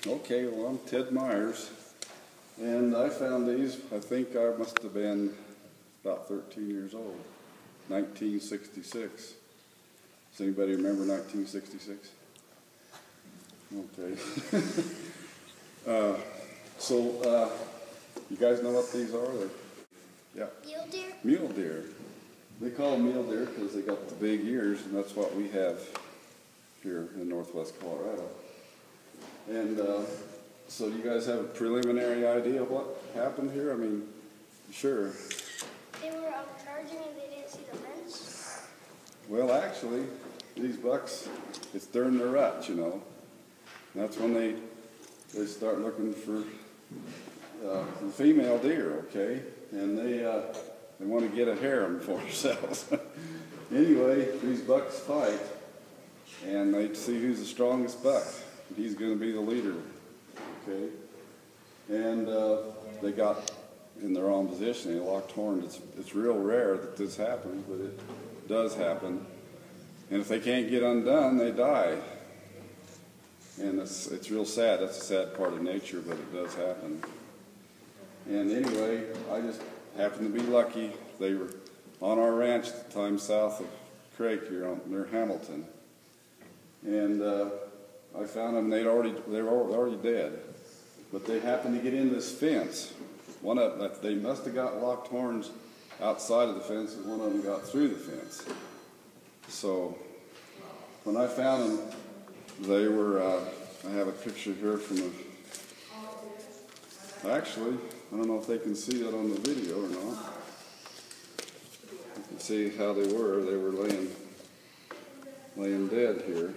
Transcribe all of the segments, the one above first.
Okay, well, I'm Ted Myers, and I found these. I think I must have been about 13 years old, 1966. Does anybody remember 1966? Okay. You guys know what these are? Yeah. Mule deer? Mule deer. They call them mule deer because they got the big ears, and that's what we have here in northwest Colorado. And so you guys have a preliminary idea of what happened here? I mean, sure. They were charging and they didn't see the fence? Well, actually, these bucks, it's during their rut, you know. And that's when they start looking for the female deer, okay? And they want to get a harem for themselves. Anyway, these bucks fight, and they see who's the strongest buck. He's going to be the leader, okay? And they got in their own position. They locked horns. It's real rare that this happens, but it does happen. And if they can't get undone, they die. And it's real sad. That's a sad part of nature, but it does happen. And anyway, I just happened to be lucky. They were on our ranch at the time south of Craig here near Hamilton. And I found them. They were already dead, but they happened to get in this fence. They must have got locked horns outside of the fence, and one of them got through the fence. So when I found them, they were. I have a picture here from actually, I don't know if they can see that on the video or not. You can see how they were. They were laying dead here.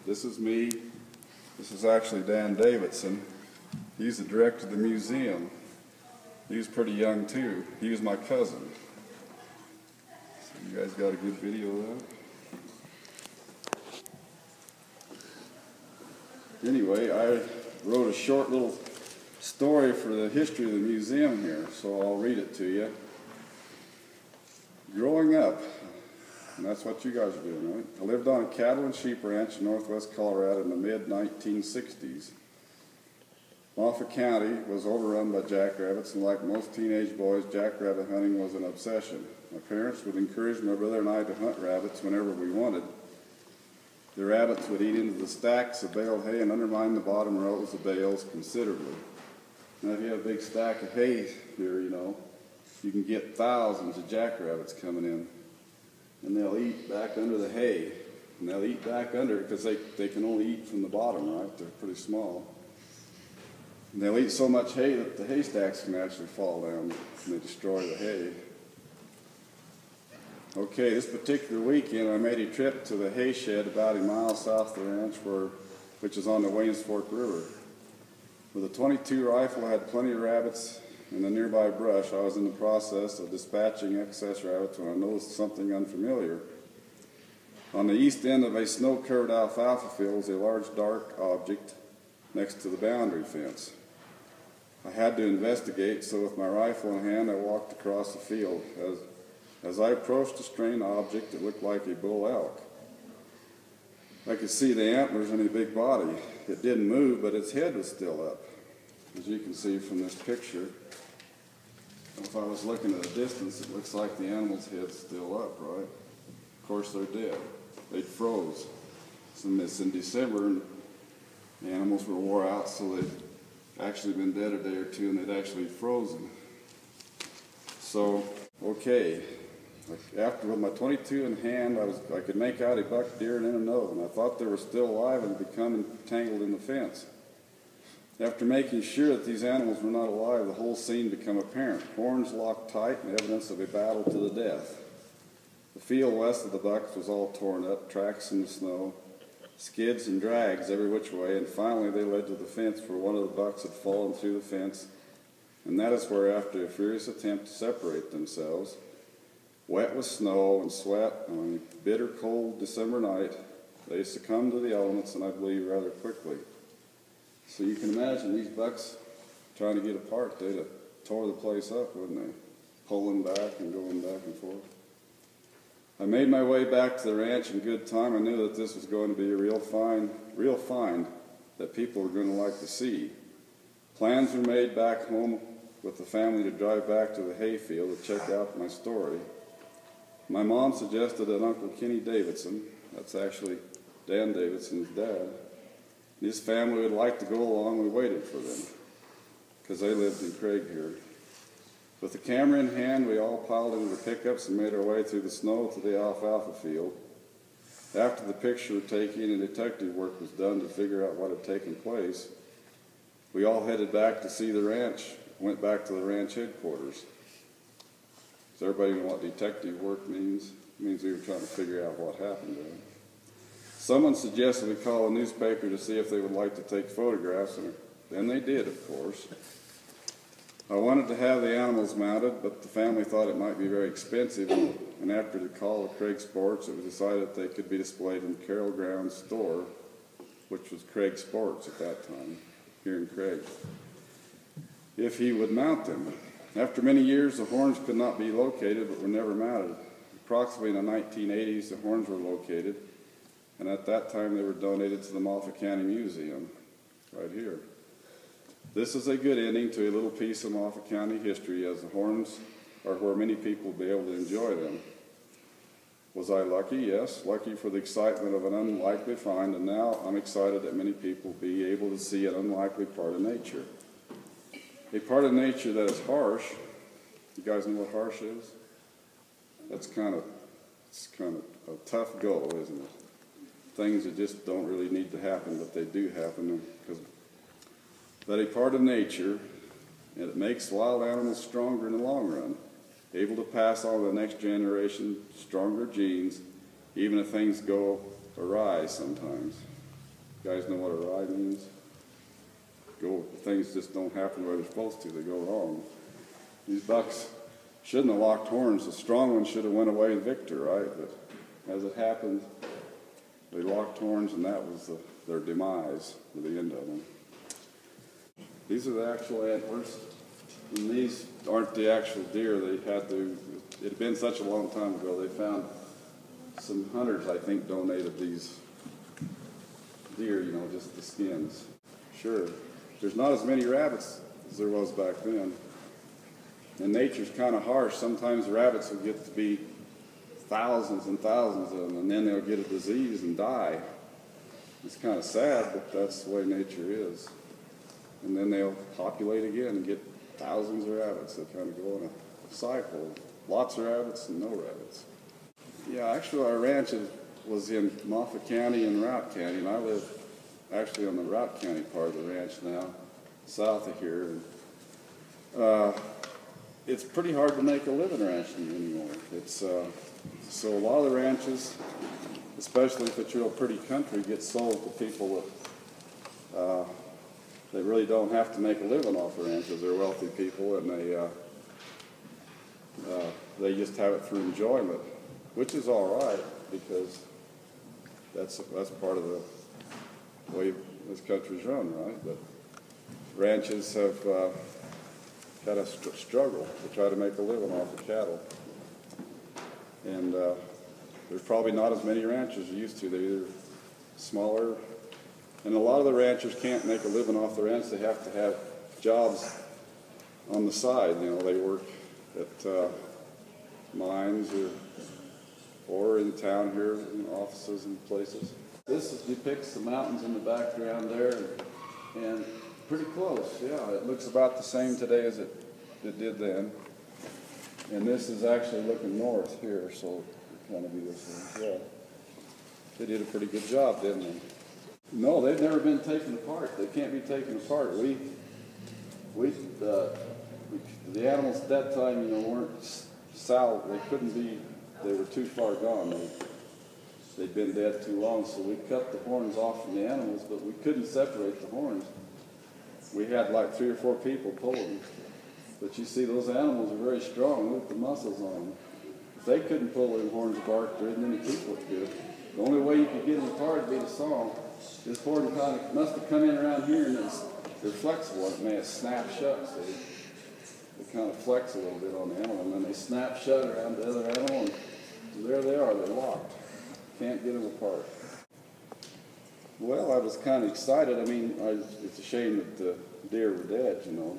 This is me. This is actually Dan Davidson. He's the director of the museum. He was pretty young too. He was my cousin. So you guys got a good video of that? Anyway, I wrote a short little story for the history of the museum here, so I'll read it to you. Growing up, and that's what you guys are doing, right? I lived on a cattle and sheep ranch in northwest Colorado in the mid-1960s. Moffat County was overrun by jackrabbits, and like most teenage boys, jackrabbit hunting was an obsession. My parents would encourage my brother and I to hunt rabbits whenever we wanted. The rabbits would eat into the stacks of baled hay and undermine the bottom rows of bales considerably. Now, if you have a big stack of hay here, you know, you can get thousands of jackrabbits coming in. And they'll eat back under the hay. And they'll eat back under it because they can only eat from the bottom, right? They're pretty small. And they'll eat so much hay that the haystacks can actually fall down and they destroy the hay. Okay, this particular weekend I made a trip to the hay shed about a mile south of the ranch, which is on the Waynes Fork River. With a .22 rifle, I had plenty of rabbits in the nearby brush. I was in the process of dispatching excess rabbits when I noticed something unfamiliar. On the east end of a snow-covered alfalfa field was a large dark object next to the boundary fence. I had to investigate, so with my rifle in hand, I walked across the field. As I approached the strange object, it looked like a bull elk. I could see the antlers in a big body. It didn't move, but its head was still up. As you can see from this picture, if I was looking at a distance, it looks like the animal's head's still up, right? Of course, they're dead. They'd froze. It's in December, and the animals were wore out, so they'd actually been dead a day or two, and they'd actually frozen. So, okay. After with my .22 in hand, I could make out a buck deer and in a nose, and I thought they were still alive and become entangled in the fence. After making sure that these animals were not alive, the whole scene became apparent. Horns locked tight and evidence of a battle to the death. The field west of the bucks was all torn up, tracks in the snow, skids and drags every which way, and finally they led to the fence where one of the bucks had fallen through the fence, and that is where, after a furious attempt to separate themselves, wet with snow and sweat on a bitter cold December night, they succumbed to the elements, and I believe rather quickly. So you can imagine these bucks trying to get apart. They'd have tore the place up, wouldn't they? Pulling back and going back and forth. I made my way back to the ranch in good time. I knew that this was going to be a real find, that people are going to like to see. Plans were made back home with the family to drive back to the hayfield to check out my story. My mom suggested that Uncle Kenny Davidson, that's actually Dan Davidson's dad, and his family would like to go along. We waited for them because they lived in Craig here. With the camera in hand, we all piled into the pickups and made our way through the snow to the alfalfa field. After the picture taking and detective work was done to figure out what had taken place, we all headed back to see the ranch, went back to the ranch headquarters. Does everybody know what detective work means? It means we were trying to figure out what happened there. Someone suggested we call a newspaper to see if they would like to take photographs, and they did, of course. I wanted to have the animals mounted, but the family thought it might be very expensive, and after the call of Craig Sports, it was decided that they could be displayed in Carroll Ground's store, which was Craig Sports at that time, here in Craig, if he would mount them. After many years, the horns could not be located, but were never mounted. Approximately in the 1980s, the horns were located, and at that time they were donated to the Moffat County Museum, right here. This is a good ending to a little piece of Moffat County history, as the horns are where many people will be able to enjoy them. Was I lucky? Yes, lucky for the excitement of an unlikely find, and now I'm excited that many people will be able to see an unlikely part of nature. A part of nature that is harsh. You guys know what harsh is? It's kind of a tough goal, isn't it? Things that just don't really need to happen, but they do happen because that a part of nature, and it makes wild animals stronger in the long run, able to pass on to the next generation stronger genes, even if things go awry sometimes. You guys know what awry means? Things just don't happen where they're supposed to, they go wrong. These bucks shouldn't have locked horns. The strong ones should have went away in victor, right? But as it happened, they locked horns, and that was their demise, the end of them. These are the actual antlers, and these aren't the actual deer. It had been such a long time ago, they found some hunters, I think, donated these deer, just the skins. Sure, there's not as many rabbits as there was back then. And nature's kind of harsh. Sometimes rabbits will get to be thousands and thousands of them, and then they'll get a disease and die. It's kind of sad, but that's the way nature is. And then they'll populate again and get thousands of rabbits. They kind of go in a cycle. Lots of rabbits and no rabbits. Yeah, actually our ranch was in Moffat County and Routt County, and I live actually on the Routt County part of the ranch now, south of here. And, it's pretty hard to make a living ranching anymore. So a lot of the ranches, especially if it's real pretty country, get sold to people that they really don't have to make a living off the ranches. They're wealthy people, and they just have it for enjoyment, which is all right because that's part of the way this country's run, right? But ranches have got to struggle to try to make a living off of cattle, and there's probably not as many ranchers as used to. They're either smaller. And a lot of the ranchers can't make a living off the ranch. They have to have jobs on the side. They work at mines or in town here in offices and places. This depicts the mountains in the background there, and pretty close. Yeah, it looks about the same today as it did then. And this is actually looking north here, so it kind of be this way. Yeah, they did a pretty good job, didn't they? No, they've never been taken apart. They can't be taken apart. The animals at that time, weren't sow. They couldn't be. They were too far gone. They'd been dead too long. So we cut the horns off from the animals, but we couldn't separate the horns. We had like 3 or 4 people pulling. But you see, those animals are very strong. Look at the muscles on them. If they couldn't pull them horns apart, there isn't any people that could. The only way you could get them apart would be the song. This horn kind of must have come in around here, and they're flexible. It may have snapped shut, see? They kind of flex a little bit on the animal, and then they snap shut around the other animal, and there they are. They're locked. Can't get them apart. Well, I was kind of excited. I mean, it's a shame that the deer were dead, you know.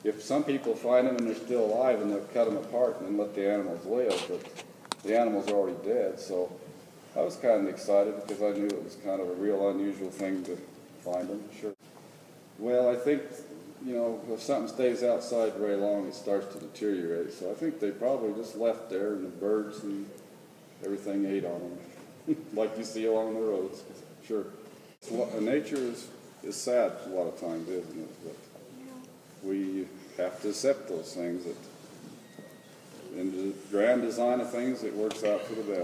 If some people find them and they're still alive and they'll cut them apart and then let the animals live, but the animal's already dead. So I was kind of excited because I knew it was kind of a real unusual thing to find them, sure. Well, I think, you know, if something stays outside very long, it starts to deteriorate. So I think they probably just left there and the birds and everything ate on them, like you see along the roads, sure. Nature is sad a lot of times, isn't it? But we have to accept those things. That in the grand design of things, it works out for the best.